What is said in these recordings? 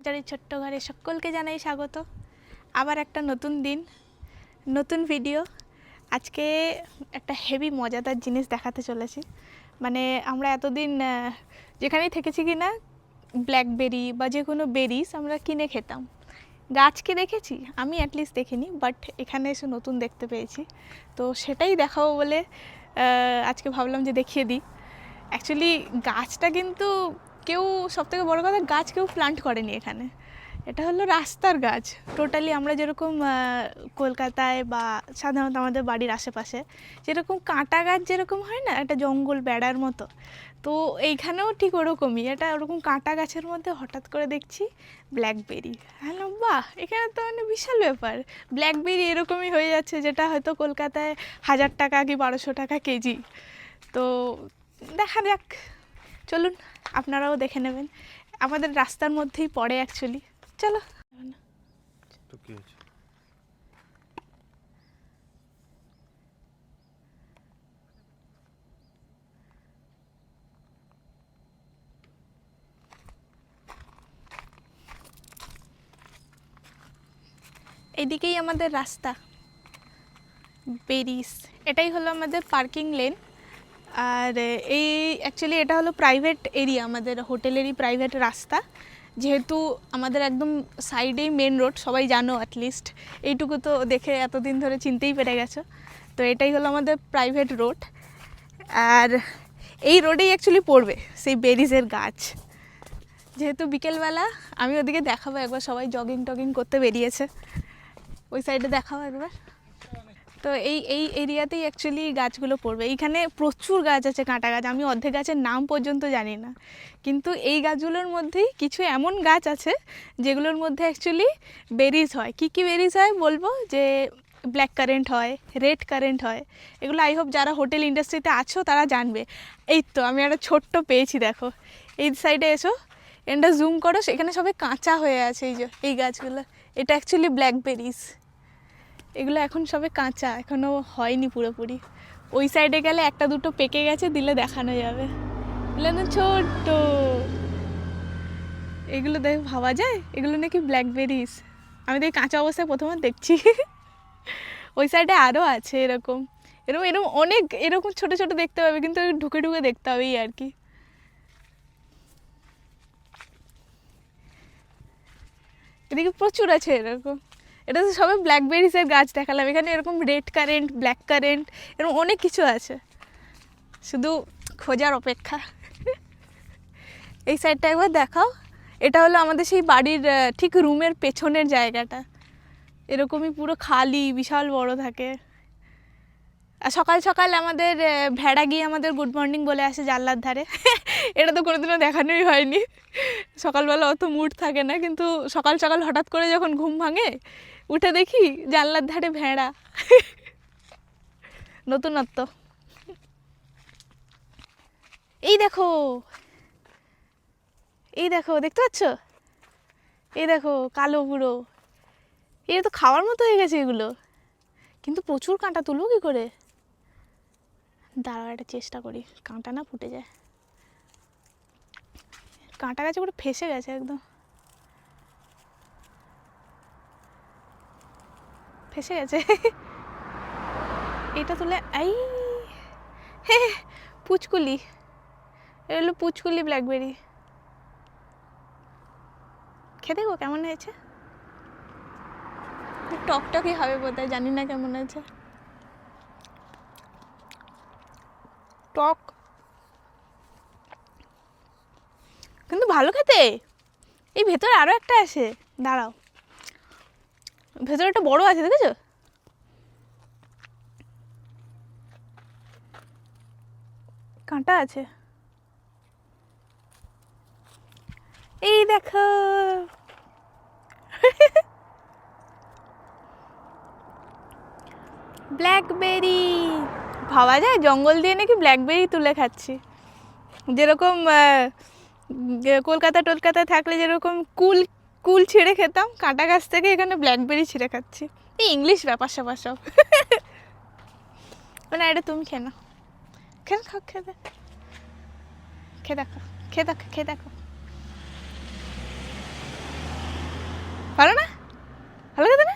যাদের ছোট্ট ঘরে সকলকে জানাই স্বাগত। আবার একটা নতুন দিন, নতুন ভিডিও। আজকে একটা হেভি মজাদার জিনিস দেখাতে চলেছি। মানে আমরা এতদিন যেখানেই থেকেছি কি না, ব্ল্যাকবেরি বা যে কোনো বেরিস আমরা কিনে খেতাম। গাছকে দেখেছি, আমি অ্যাটলিস্ট দেখিনি, বাট এখানে এসে নতুন দেখতে পেয়েছি। তো সেটাই দেখাবো বলে আজকে ভাবলাম যে দেখিয়ে দিই। অ্যাকচুয়ালি গাছটা কিন্তু কেউ, সবথেকে বড় কথা, গাছ কেউ প্লান্ট করেনি এখানে। এটা হলো রাস্তার গাছ। টোটালি আমরা যেরকম কলকাতায় বা সাধারণত আমাদের বাড়ির আশেপাশে যেরকম কাঁটা গাছ যেরকম হয় না, একটা জঙ্গল বেড়ার মতো, তো এইখানেও ঠিক ওরকমই। এটা ওরকম কাঁটা গাছের মধ্যে হঠাৎ করে দেখছি ব্ল্যাকবেরি। হ্যালো, বাহ, এখানে তো মানে বিশাল ব্যাপার। ব্ল্যাকবেরি এরকমই হয়ে যাচ্ছে, যেটা হয়তো কলকাতায় 1000 টাকা কি 1200 টাকা কেজি। তো দেখা যাক, চলুন আপনারাও দেখে নেবেন। আমাদের রাস্তার মধ্যেই পড়ে অ্যাকচুয়ালি। চলো। তো কি হয়েছে? এইদিকেই আমাদের রাস্তা, বেরিস। এটাই হলো আমাদের পার্কিং লেন। আর এই অ্যাকচুয়ালি এটা হলো প্রাইভেট এরিয়া, আমাদের হোটেলেরই প্রাইভেট রাস্তা। যেহেতু আমাদের একদম সাইডেই মেন রোড, সবাই জানো অ্যাটলিস্ট, এইটুকু তো দেখে এতদিন ধরে চিনতেই পেরে গেছো। তো এটাই হলো আমাদের প্রাইভেট রোড। আর এই রোডেই অ্যাকচুয়ালি পড়বে সেই বেরিজের গাছ। যেহেতু বিকেলবেলা, আমি ওদিকে দেখাবো একবার, সবাই জগিং টগিং করতে বেরিয়েছে। ওই সাইডে দেখাবো একবার। তো এই এরিয়াতেই অ্যাকচুয়ালি গাছগুলো পড়বে। এইখানে প্রচুর গাছ আছে, কাঁটা গাছ। আমি অর্ধেক গাছের নাম পর্যন্ত জানি না, কিন্তু এই গাছগুলোর মধ্যেই কিছু এমন গাছ আছে যেগুলোর মধ্যে অ্যাকচুয়ালি বেরিজ হয়। কী কী বেরিজ হয় বলবো, যে ব্ল্যাক কারেন্ট হয়, রেড কারেন্ট হয়। এগুলো আই হোপ যারা হোটেল ইন্ডাস্ট্রিতে আছো তারা জানবে। এই তো আমি একটা ছোট্ট পেয়েছি, দেখো এই সাইডে এসো, এটা জুম করো, সেখানে সবাই কাঁচা হয়ে আছে। এই যে এই গাছগুলো, এটা অ্যাকচুয়ালি ব্ল্যাকবেরিজ। এগুলো এখন সবে কাঁচা, এখনও হয়নি পুরোপুরি। ওই সাইডে গেলে একটা দুটো পেকে গেছে, দিলে দেখানো যাবে। এগুলো না ছোট্ট, এগুলো দেখে ভাবা যায় এগুলো নাকি ব্ল্যাকবেরিজ। আমি দেখি কাঁচা অবস্থায় প্রথমে দেখছি। ওই সাইডে আরও আছে এরকম এরকম এরকম অনেক এরকম ছোট ছোট দেখতে পাবে, কিন্তু ঢুকে ঢুকে দেখতে হবে এই আর কি। এদিকে প্রচুর আছে এরকম। এটা তো সবাই ব্ল্যাকবেরিজের গাছ দেখালাম, এখানে এরকম রেড কারেন্ট, ব্ল্যাক কারেন্ট, এরকম অনেক কিছু আছে, শুধু খোঁজার অপেক্ষা। এই সাইডটা একবার দেখাও। এটা হলো আমাদের সেই বাড়ির ঠিক রুমের পেছনের জায়গাটা। এরকমই পুরো খালি, বিশাল বড় থাকে। আর সকাল সকাল আমাদের ভেড়া গিয়ে আমাদের গুড মর্নিং বলে আসে জানলার ধারে। এটা তো কোনোদিনও দেখানোই হয়নি, সকালবেলা অত মুড থাকে না, কিন্তু সকাল সকাল হঠাৎ করে যখন ঘুম ভাঙে, উঠে দেখি জানলার ধারে ভেড়া। নতুনত্ব। এই দেখো, এই দেখো, দেখতে পাচ্ছ? এই দেখো কালো পুরো, এটা তো খাওয়ার মতো হয়ে গেছে এগুলো, কিন্তু প্রচুর কাঁটা। তুলবো কী করে? দাঁড়াও, একটা চেষ্টা করি, কাঁটা না ফুটে যায়। কাঁটা গাছে পুরো ফেসে গেছে একদম, ফেসে গেছে। এটা তুলে এই, হে পুচকুলি, এটা হলো পুচকুলি ব্ল্যাকবেরি। খেতে গো কেমন হয়েছে? টকটকই হবে বোধহয়, জানি না কেমন হয়েছে। টক, কিন্তু ভালো খেতে। এই ভেতরে আরও একটা আছে, দাঁড়াও, ভেতরে একটা বড় আছে, দেখেছো? কাঁটা আছে, এই দেখো। ব্ল্যাকবেরি, ভাবা যায় জঙ্গল দিয়ে নাকি ব্ল্যাকবেরি তুলে খাচ্ছি। যেরকম কলকাতা টলকাতায় থাকলে যেরকম কুল কুল ছিঁড়ে খেতাম কাঁটা গাছ থেকে, এখানে ব্ল্যাকবেরি ছিঁড়ে খাচ্ছি। এই ইংলিশ ব্যাপার স্যাপার সব। না, এটা তুমি খেয়ে নাও, খেয়ে খাও, খেয়ে দেখো, খেয়ে দেখো, খেয়ে দেখো, খেয়ে দেখো। ভালো না? ভালো খেতে না?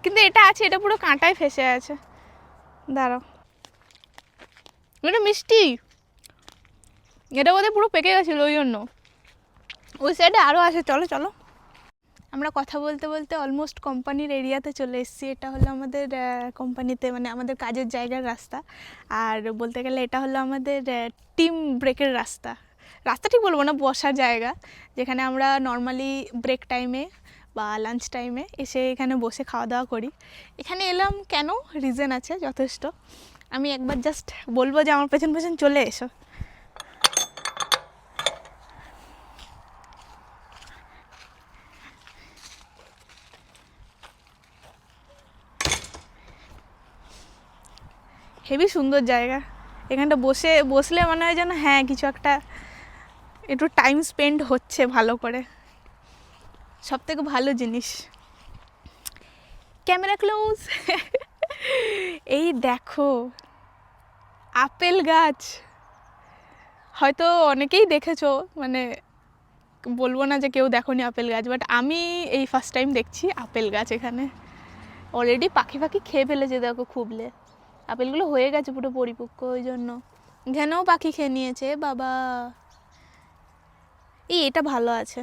কিন্তু এটা আছে, এটা পুরো কাঁটায় ফেসে আছে। দাঁড়াও, এটা মিষ্টি, এটা বোধহয় পুরো পেকে গেছিলো ওই জন্য। ওই সাইডে আরও আছে, চলো চলো। আমরা কথা বলতে বলতে অলমোস্ট কোম্পানির এরিয়াতে চলে এসেছি। এটা হলো আমাদের কোম্পানিতে মানে আমাদের কাজের জায়গার রাস্তা। আর বলতে গেলে এটা হলো আমাদের টিম ব্রেকের রাস্তা। রাস্তা ঠিক বলবো না, বসার জায়গা, যেখানে আমরা নর্মালি ব্রেক টাইমে বা লাঞ্চ টাইমে এসে এখানে বসে খাওয়া দাওয়া করি। এখানে এলাম কেন, রিজন আছে যথেষ্ট। আমি একবার জাস্ট বলবো যে আমার পেছন পেছন চলে এসো। হেবি সুন্দর জায়গা। এখানটা বসলে মনে হয় যেন হ্যাঁ কিছু একটা একটু টাইম স্পেন্ড হচ্ছে ভালো করে। সব থেকে ভালো জিনিস, ক্যামেরা ক্লোজ। এই দেখো আপেল গাছ, হয়তো অনেকেই দেখেছো, মানে বলবো না যে কেউ দেখোনি আপেল গাছ, বাট আমি এই ফার্স্ট টাইম দেখছি আপেল গাছ এখানে। অলরেডি পাখি খেয়ে ফেলেছে দেখো, খুবলে আপেলগুলো হয়ে গেছে পুরো পরিপক্ক, ওই জন্য এখানেও পাখি খেয়ে নিয়েছে বাবা। এটা ভালো আছে,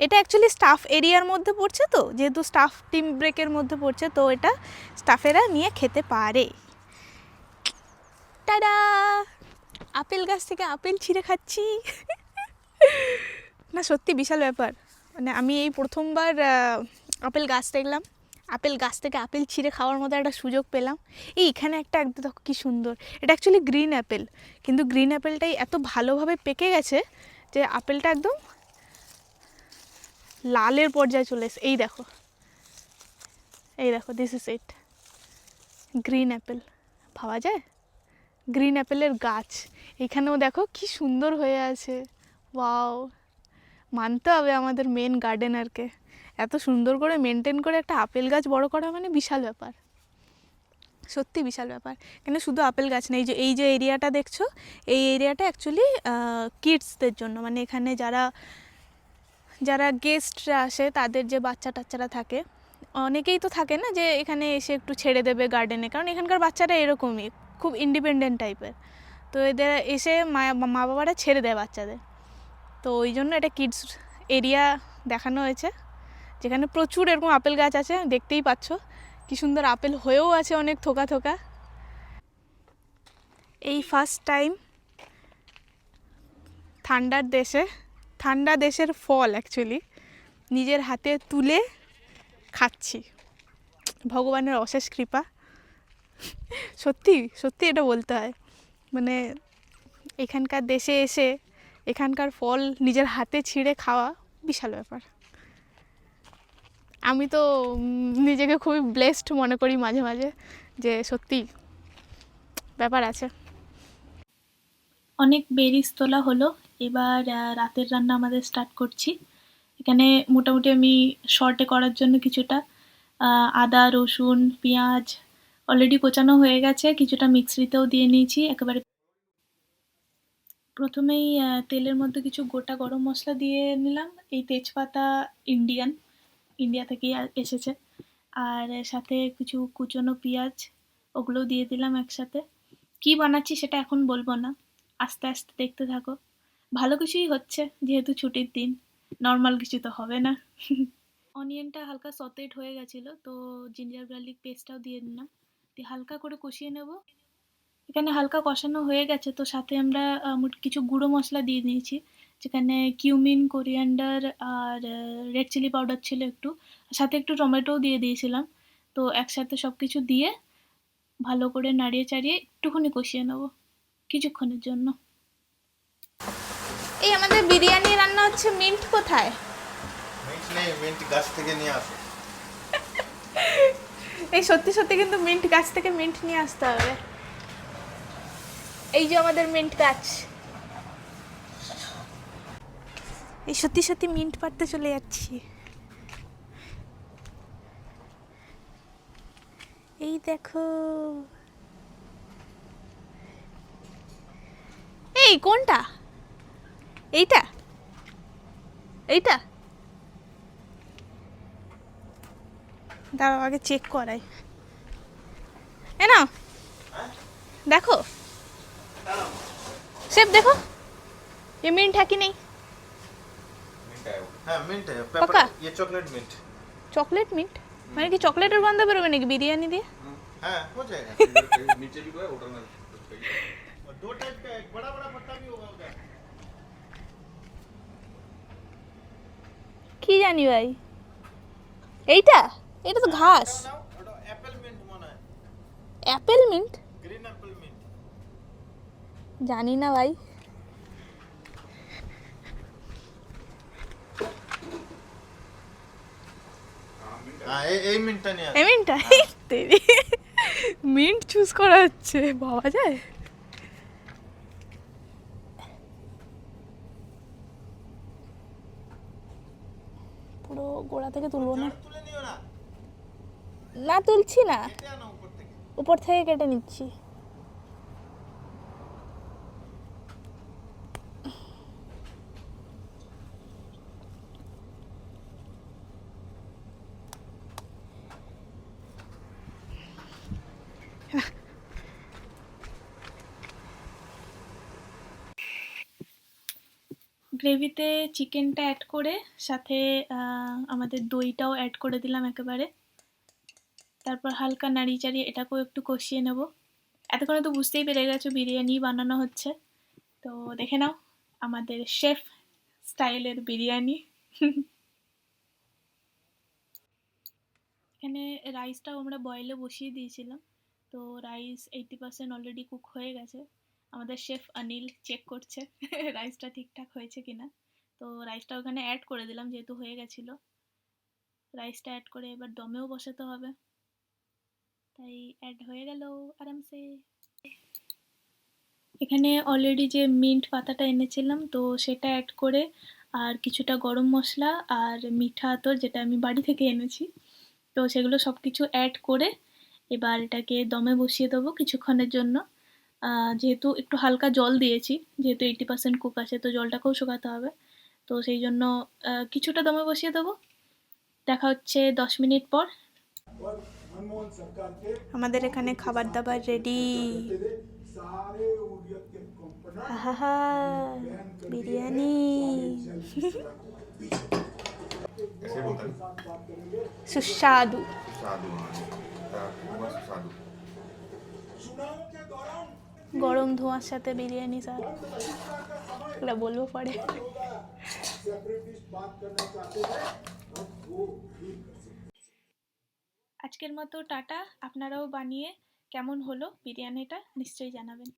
এটা অ্যাকচুয়ালি স্টাফ এরিয়ার মধ্যে পড়ছে, তো যেহেতু স্টাফ টিম ব্রেকের মধ্যে পড়ছে তো এটা স্টাফেরা নিয়ে খেতে পারে। টাডা, আপেল গাছ থেকে আপেল ছিঁড়ে খাচ্ছি। না সত্যি বিশাল ব্যাপার, মানে আমি এই প্রথমবার আপেল গাছ দেখলাম, আপেল গাছ থেকে আপেল ছিঁড়ে খাওয়ার মতো একটা সুযোগ পেলাম। এখানে একটা একদম দেখো কী সুন্দর, এটা অ্যাকচুয়ালি গ্রিন অ্যাপেল, কিন্তু গ্রিন অ্যাপেলটাই এত ভালোভাবে পেকে গেছে যে আপেলটা একদম লালের পর্যায়ে চলে এসে। এই দেখো this is it, green Apple. ভাবা যায়, গ্রিন অ্যাপেলের গাছ এখানেও দেখো কি সুন্দর হয়ে আছে। ওয়াও, মানতে হবে আমাদের মেন গার্ডেনারকে, এত সুন্দর করে মেনটেন করে একটা আপেল গাছ বড় করা মানে বিশাল ব্যাপার, সত্যি বিশাল ব্যাপার। কেন শুধু আপেল গাছ নেই, যে এই যে এরিয়াটা দেখছো, এই এরিয়াটা অ্যাকচুয়ালি কিডসদের জন্য, মানে এখানে যারা গেস্টরা আসে তাদের যে বাচ্চা টাচ্চারা থাকে, অনেকেই তো থাকে না যে এখানে এসে একটু ছেড়ে দেবে গার্ডেনে, কারণ এখানকার বাচ্চারা এরকমই খুব ইন্ডিপেন্ডেন্ট টাইপের, তো এদের এসে মা বাবারা ছেড়ে দেয় বাচ্চাদের, তো ওই জন্য এটা কিডস এরিয়া দেখানো হয়েছে, যেখানে প্রচুর এরকম আপেল গাছ আছে, দেখতেই পাচ্ছ কি সুন্দর আপেল হয়েও আছে অনেক থোকা থোকা। এই ফার্স্ট টাইম ঠান্ডা দেশের ফল অ্যাকচুয়ালি নিজের হাতে তুলে খাচ্ছি, ভগবানের অশেষ কৃপা। সত্যি সত্যি এটা বলতে হয়, মানে এখানকার দেশে এসে এখানকার ফল নিজের হাতে ছিঁড়ে খাওয়া বিশাল ব্যাপার। আমি তো নিজেকে খুবই ব্লেসড মনে করি মাঝে মাঝে, যে সত্যি ব্যাপার আছে। অনেক বেরিস তোলা হলো, এবার রাতের রান্না আমাদের স্টার্ট করছি। এখানে মোটামুটি আমি শর্টে করার জন্য কিছুটা আদা রসুন পেঁয়াজ অলরেডি কোচানো হয়ে গেছে, কিছুটা মিক্সিতেও দিয়ে নিয়েছি একেবারে। প্রথমেই তেলের মধ্যে কিছু গোটা গরম মশলা দিয়ে নিলাম, এই তেজপাতা ইন্ডিয়া থেকেই এসেছে, আর সাথে কিছু কুচনো পেঁয়াজ ওগুলোও দিয়ে দিলাম একসাথে। কী বানাচ্ছি সেটা এখন বলবো না, আস্তে আস্তে দেখতে থাকো, ভালো কিছুই হচ্ছে যেহেতু ছুটির দিন, নর্মাল কিছু তো হবে না। অনিয়নটা হালকা সটেড হয়ে গেছিলো, তো জিঞ্জার গার্লিক পেস্টটাও দিয়ে দিলাম, দিয়ে হালকা করে কষিয়ে নেব। এখানে হালকা কষানো হয়ে গেছে, তো সাথে আমরা কিছু গুঁড়ো মশলা দিয়ে দিয়েছি, যেখানে কিউমিন কোরিয়ান্ডার আর রেড চিলি পাউডার ছিল একটু, সাথে একটু টমেটোও দিয়ে দিয়েছিলাম। তো একসাথে সব কিছু দিয়ে ভালো করে নাড়িয়ে চাড়িয়ে একটুখানি কষিয়ে নেব কিছুক্ষণের জন্য। এই আমাদের বিরিয়ানি রান্না হচ্ছে, মিন্ট কোথায়? মিন্ট নেই, মিন্ট গাছ থেকে নিয়ে আসো। এই সত্যি সত্যি কিন্তু মিন্ট গাছ থেকে মিন্ট নিয়ে আসতে হবে। এই যে আমাদের মিন্ট গাছ, এই সত্যি সত্যি মিন্ট পাড়তে চলে যাচ্ছি। এই দেখো, এই কোনটা? এইটা দাঁড়াও আগে চেক করাই। এ নাও দেখো শেফ, देखो ये मिंट है कि नहीं? मिंट है वो। हाँ मिंट है पक्का? पेपर, ये चॉकलेट मिंट। চকলেট মিন্ট মানে কি চকলেটের গন্ধ বেরোবে নাকি বিরিয়ানি দিয়ে? हाँ हो जाएगा। नीचे भी तो है होटल में। और दो टाइप का, एक बड़ा बड़ा पत्ता भी होगा उधर। কি জানি ভাই, এইটা এটা তো ঘাস। एप्पल मिंट मना है, apple mint green apple mint. জানি না ভাই। हाँ ये मिंट नहीं आता। এই মিন্টটা তেরি মিন্ট চুজ করা হচ্ছে, ভাবা যায়? পুরো গোড়া থেকে তুলবো না। जड़ तुले नहीं हो ना, না তুলছি না, केटे आना ऊपर तक। উপর থেকে কেটে নিচ্ছি। গ্রেভিতে চিকেনটা অ্যাড করে সাথে আমাদের দইটাও অ্যাড করে দিলাম একেবারে। তারপর হালকা নাড়ি চাড়িয়ে এটাকেও একটু কষিয়ে নেব। এতক্ষণে তো বুঝতেই পেরে গেছো বিরিয়ানি বানানো হচ্ছে, তো দেখে নাও আমাদের শেফ স্টাইলের বিরিয়ানি। এখানে রাইসটাও আমরা বয়েলে বসিয়ে দিয়েছিলাম, তো রাইস 80% অলরেডি কুক হয়ে গেছে। আমাদের শেফ অনিল চেক করছে রাইসটা ঠিকঠাক হয়েছে কিনা। তো রাইসটা ওখানে অ্যাড করে দিলাম যেহেতু হয়ে গেছিলো। রাইসটা অ্যাড করে এবার দমেও বসাতে হবে, তাই অ্যাড হয়ে গেল আরামসে। এখানে অলরেডি যে মিন্ট পাতাটা এনেছিলাম তো সেটা অ্যাড করে আর কিছুটা গরম মশলা আর মিঠা আতর যেটা আমি বাড়ি থেকে এনেছি, তো সেগুলো সব কিছু অ্যাড করে এবার এটাকে দমে বসিয়ে দেবো কিছুক্ষণের জন্য। যেহেতু একটু হালকা জল দিয়েছি, যেহেতু 80% কুক আছে তো জলটাকেও শুকাতে হবে, তো সেই জন্য কিছুটা দমে বসিয়ে দেবো। দেখা হচ্ছে 10 মিনিট পর। আমাদের এখানে খাবার দাবার রেডি। আহা বিরিয়ানি ऐसे बोलता है। সুস্বাদু। साधु हाँ बस साधु। গরম ধোঁয়ার সাথে বিরিয়ানি স্যার, এটা বলবো পরে। আজকের মতো টাটা। আপনারাও বানিয়ে কেমন হলো বিরিয়ানিটা নিশ্চয়ই জানাবেন।